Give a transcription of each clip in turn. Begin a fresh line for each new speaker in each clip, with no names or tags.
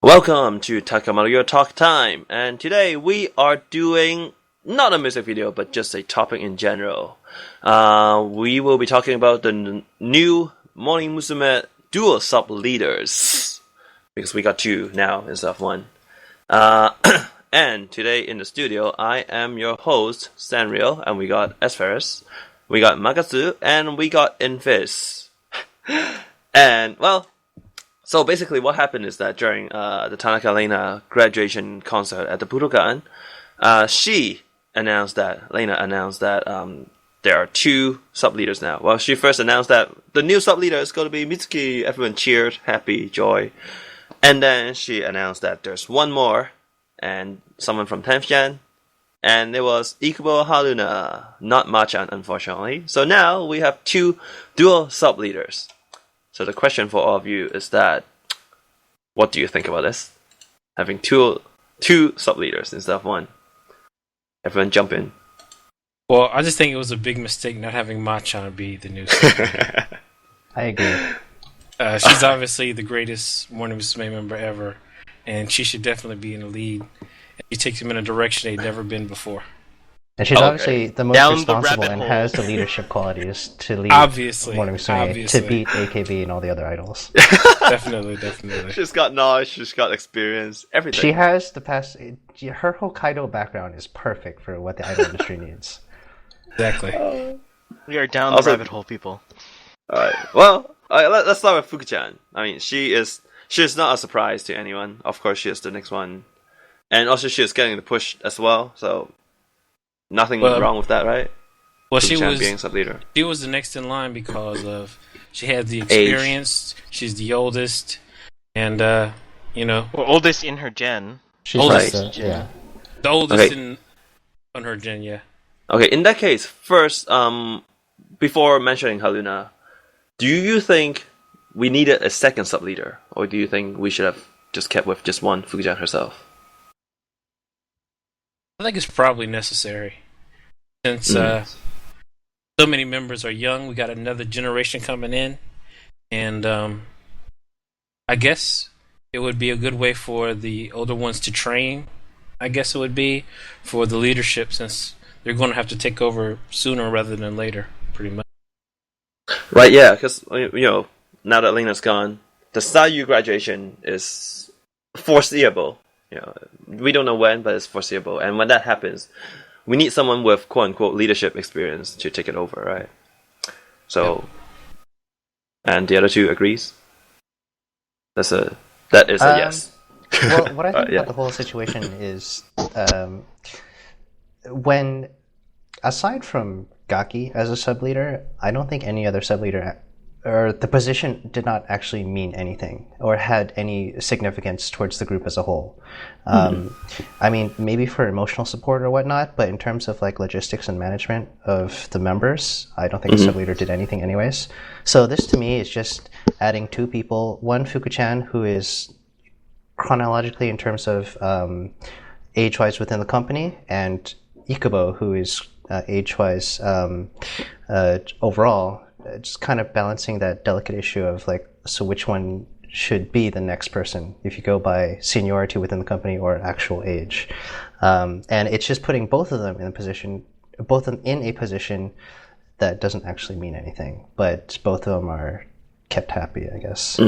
Welcome to TKMR TalkTime, and today we are doing not a music video, but just a topic in general. We will be talking about the new Morning Musume dual sub-leaders, because we got two now instead of one. And today in the studio, I am your host, Sanrio, and we got Esferus, we got Magatsu, and we got Invis. And, well, so basically what happened is that during the Tanaka Reina graduation concert at the Budoukan, Reina announced that there are two sub-leaders now. Well, she first announced that the new sub-leader is going to be Mizuki. Everyone cheered, happy, joy. And then she announced that there's one more, and someone from 10th Gen, and it was Iikubo Haruna, not Machan, unfortunately. So now we have two dual sub-leaders. So the question for all of you is that, what do you think about this? Having two sub-leaders instead of one. Everyone jump in.
Well, I just think it was a big mistake not having Machan be the new sub-leader.
I agree.
She's obviously the greatest Morning Musume member ever, and she should definitely be in the lead. She takes them in a direction they've never been before.
And she's obviously the most
Down
responsible
the
and
hole.
has the leadership qualities to lead Morning Musume to beat AKB and all the other idols.
Definitely.
She's got knowledge, she's got experience, everything.
She has the past. Her Hokkaido background is perfect for what the idol industry needs.
Exactly.
We are down the rabbit hole, people.
Alright, well, let's start with Fuku-chan. I mean, she is not a surprise to anyone. Of course, she is the next one. And also, she is getting the push as well, so nothing wrong with that, right?
Well,
Fuku-chan being sub-leader.
She was the next in line because of she had the experience.
Age.
She's the oldest, and
Well, oldest in her gen.
She's
Oldest,
yeah.
the oldest on her gen. Yeah.
Okay, in that case, first, before mentioning Haruna, do you think we needed a second sub-leader? Or do you think we should have just kept with just one, Fuku-chan herself?
I think it's probably necessary since so many members are young. We got another generation coming in, and I guess it would be a good way for the older ones to train. I guess it would be for the leadership, since they're going to have to take over sooner rather than later, pretty much.
Right, yeah, because, now that Lena's gone, the C-ute graduation is foreseeable. We don't know when, but it's foreseeable. And when that happens, we need someone with quote-unquote leadership experience to take it over, right? So, and the other two agrees? That is a yes.
Well, what I think about the whole situation is when, aside from Gaki as a sub-leader, I don't think any other sub-leader or the position did not actually mean anything or had any significance towards the group as a whole. I mean, maybe for emotional support or whatnot, but in terms of like logistics and management of the members, I don't think the sub-leader did anything anyways. So this to me is just adding two people, one Fuku-chan, who is chronologically in terms of age-wise within the company, and Iikubo, who is age-wise overall, just kind of balancing that delicate issue of like, so which one should be the next person if you go by seniority within the company or actual age. And it's just putting both of them in a position that doesn't actually mean anything, but both of them are kept happy, I guess.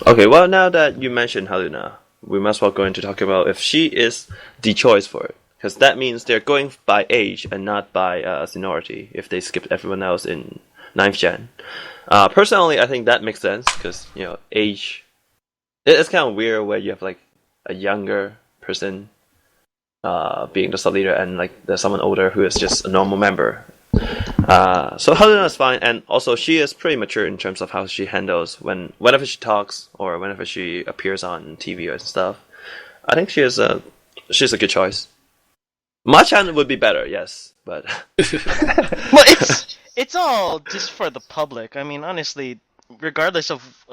Okay, well, now that you mentioned Haruna, we must well go into talking about if she is the choice for it. Because that means they're going by age and not by seniority if they skipped everyone else in 9th Gen. Personally, I think that makes sense because, age... It's kind of weird where you have, like, a younger person being the sub-leader and, like, there's someone older who is just a normal member. So Haruna is fine, and also she is pretty mature in terms of how she handles whenever she talks or whenever she appears on TV or stuff. I think she's a good choice. Machan would be better, yes, but...
Well, it's all just for the public. I mean, honestly, regardless of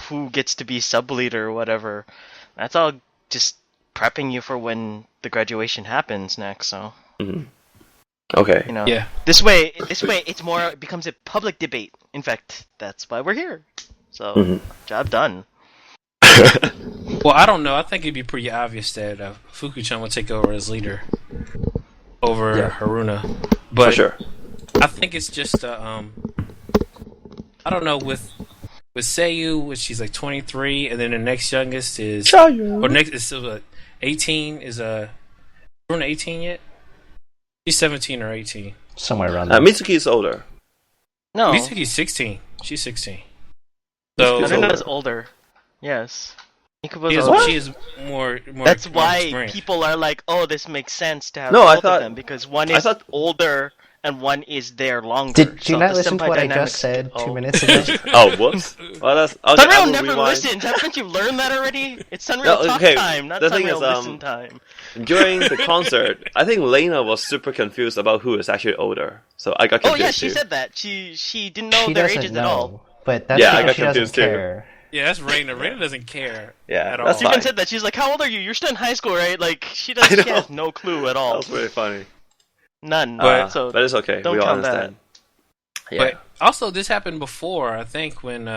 who gets to be sub-leader or whatever, that's all just prepping you for when the graduation happens next, so...
Okay.
Yeah.
This way it becomes a public debate. In fact, that's why we're here. So, job done.
Well, I don't know. I think it'd be pretty obvious that Fuku-chan would take over as leader over Haruna. But
For sure.
I think it's just I don't know with Seiyu, which she's like 23, and then the next youngest is or next is still 18. Is Haruna 18 yet? She's 17 or 18.
Somewhere around there.
Mitsuki is older.
No,
Mizuki's 16. She's 16. So
Haruna's older. Yes. Iikubo's
she is,
older.
she is more.
That's
more
why
experienced.
people are like, "Oh, this makes sense to have
No, I
both
thought-
of them because one is older and one is there longer."
Did you
So
not
the
listen to
senpai
what I
dynamics-
just said
Oh.
2 minutes ago?
Oh, whoops. Well, that's. Okay, I
Sunreal
will
never
rewind.
listens. Haven't you learned that already? It's Sunreal
No,
talk
okay,
time, not
the thing
Sunreal
is,
listen time.
During the concert, I think Reina was super confused about who is actually older. So I got
Oh
confused
yeah, she
too.
said that. She didn't know
She
their
doesn't
ages
know.
at all.
But that's
Yeah, I
because
got
she doesn't
confused too.
care.
Yeah, that's Reina. Reina doesn't care.
Yeah,
at all.
that's
She even
fine.
said that. She's like, "How old are you? You're still in high school, right?" Like she
I know.
has no clue at
That
all.
was really funny.
None.
But-
But it's okay.
don't
We all
count that.
understand. Yeah.
But also, this happened before. I think when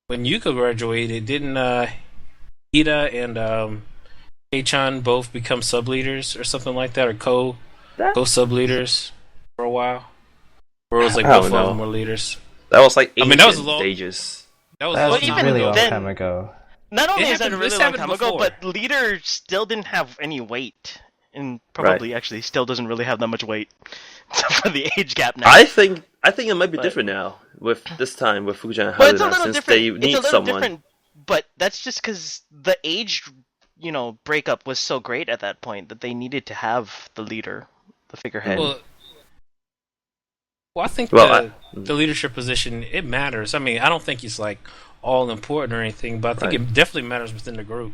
Yuka graduated, didn't Ida and Kei-chan both become sub leaders or something like that, or co sub leaders for a while? Or it was like
I don't
both of
know.
them were leaders.
That was like
I mean, that was
ancient
long-
ages.
That was
That
a
was
long
a
time
really
ago.
long
Then-
time ago.
Not only
It
is that a
happened-
really
this
long
happened
time ago,
before.
but leader still didn't have any weight, and probably actually still doesn't really have that much weight for the age gap now.
I think it might be
But-
different now with this time with Fukuchan and
But it's a
Haruna
little
since
different.
they
It's
need
a little
someone.
different, but that's just because the age, breakup was so great at that point that they needed to have the leader, the figurehead.
Well, I think
Well,
the leadership position, it matters. I mean, I don't think it's like all important or anything, but I think
Right.
it definitely matters within the group.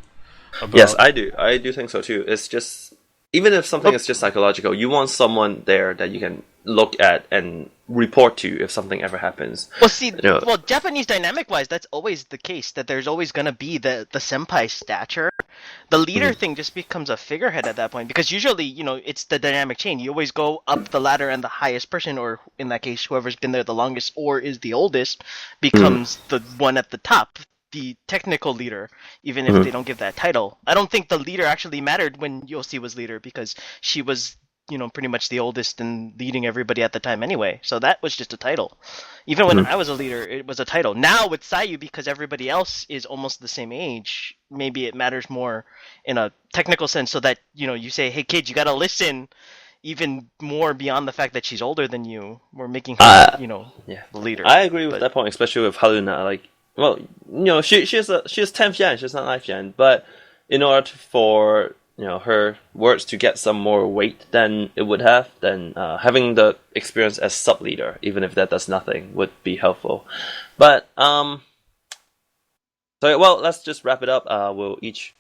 About,
Yes, I do. I do think so too. It's just even if something is just psychological, you want someone there that you can look at and report to if something ever happens.
Well, see,
Yeah.
well, Japanese dynamic-wise, that's always the case, that there's always going to be the senpai stature. The leader thing just becomes a figurehead at that point, because usually, it's the dynamic chain. You always go up the ladder, and the highest person, or in that case, whoever's been there the longest or is the oldest, becomes the one at the top, the technical leader, even if they don't give that title. I don't think the leader actually mattered when Yossi was leader, because she was pretty much the oldest and leading everybody at the time anyway. So that was just a title. Even when I was a leader, it was a title. Now with Seiyu, because everybody else is almost the same age, maybe it matters more in a technical sense, so that, you say, hey kid, you gotta listen even more beyond the fact that she's older than you. We're making her,
Yeah.
the leader.
I agree with
But-
that point, especially with Haruna. Like, well, she's 10th gen, she's not 9th gen, but in order for her words to get some more weight than it would have, then having the experience as sub leader, even if that does nothing, would be helpful. But let's just wrap it up. We'll each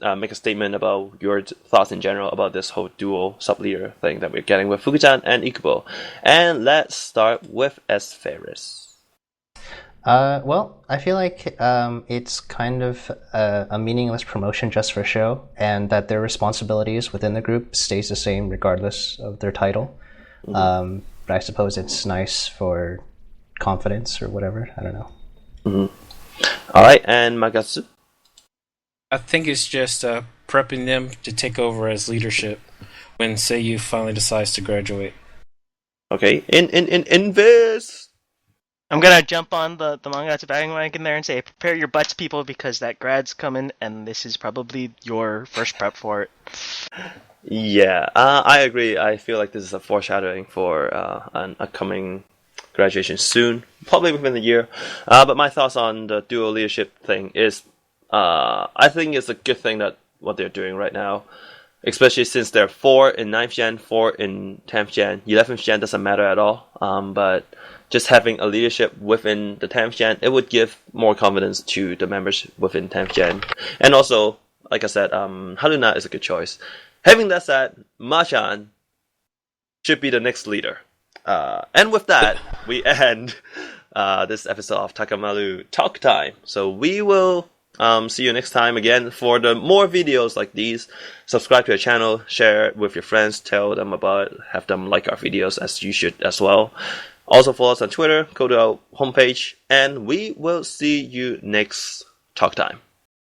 make a statement about your thoughts in general about this whole dual sub leader thing that we're getting with Fukuchan and Iikubo. And let's start with S. Ferris.
Well, I feel like it's kind of a meaningless promotion just for show, and that their responsibilities within the group stays the same regardless of their title. But I suppose it's nice for confidence or whatever. I don't know.
All right, and Magatsu.
I think it's just prepping them to take over as leadership when Seiyu finally decides to graduate.
Okay, in this.
I'm gonna jump on the manga bandwagon there and say, prepare your butts, people, because that grad's coming, and this is probably your first prep for it.
Yeah, I agree. I feel like this is a foreshadowing for an upcoming graduation soon, probably within the year. But my thoughts on the dual leadership thing is, I think it's a good thing that what they're doing right now, especially since they're 4 in 9th gen, 4 in 10th gen, 11th gen doesn't matter at all. But just having a leadership within the 10th gen, it would give more confidence to the members within 10th gen. And also, like I said, Haruna is a good choice. Having that said, Machan should be the next leader. And with that, we end this episode of TKMR TalkTime. So we will see you next time again for the more videos like these. Subscribe to our channel, share it with your friends, tell them about it, have them like our videos as you should as well. Also follow us on Twitter, go to our homepage, and we will see you next Talk Time.